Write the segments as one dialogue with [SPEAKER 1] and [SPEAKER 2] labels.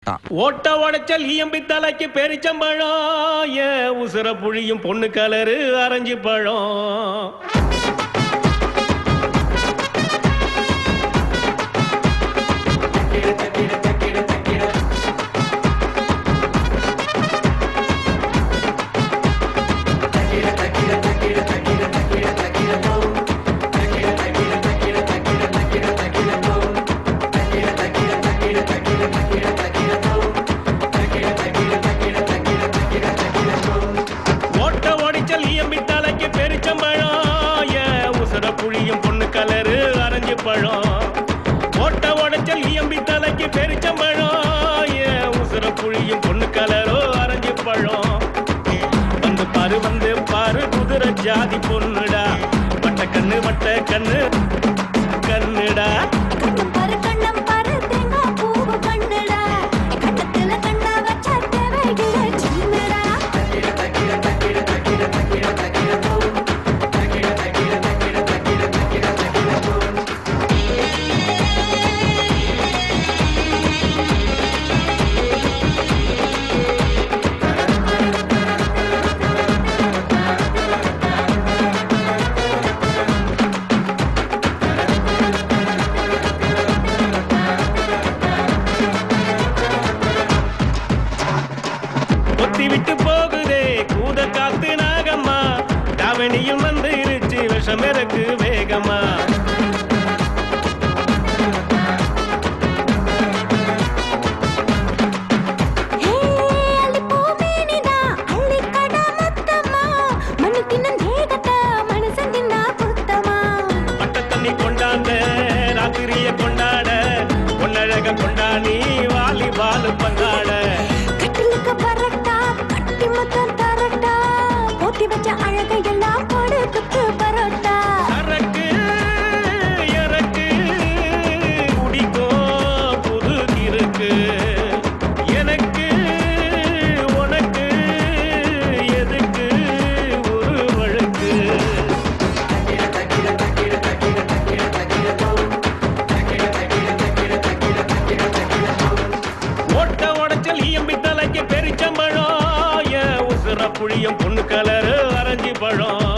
[SPEAKER 1] ஓட்ட உடைச்சல் ஈயம்பி தலைக்கு பெரிச்சம்பழம் உசுர புழியும் பொண்ணு கலரு அரைஞ்சி பழம். புழியும் பொண்ணு கலரு அரைஞ்சு பழம். ஓட்ட உடைச்சல் ஈயம்பி தலைக்கு பெரிச்சம்பழம் உசுர புழியும் பொண்ணு கலரோ அரைஞ்சு பழம். வந்து பாரு குதிரை ஜாதி பொண்ணுடா, வட்ட கண்ணு கண்ணுடா. விட்டு போகுதே கூத காத்து நாகம்மா, தாவணியும் வந்து இருச்சு விஷம் இறக்கு வேகமா. பட்ட தண்ணி கொண்டாந்த ராத்திரிய கொண்டாட, பொன்னழக கொண்டாடி வாலிபால் பந்தாட.
[SPEAKER 2] அழகையெல்லாம் போடு குத்து பரோட்டா.
[SPEAKER 1] சரக்கு இறக்கு குடிக்கோ புது இருக்கு, எனக்கு உனக்கு எதுக்கு ஒரு வழக்கு. ஓட்ட உடைச்சல் ஈயம்பி தலைக்கு பெரிச்சம்பழம் உசுர புழியும் பொண்ணு கலரு அரைஞ்சி பழம்.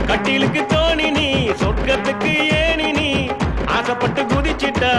[SPEAKER 1] கட்டிலுக்கு தோணி நீ சொர்க்கத்துக்கு ஏனி நீ, ஆசைப்பட்டு குதிச்சிட்டா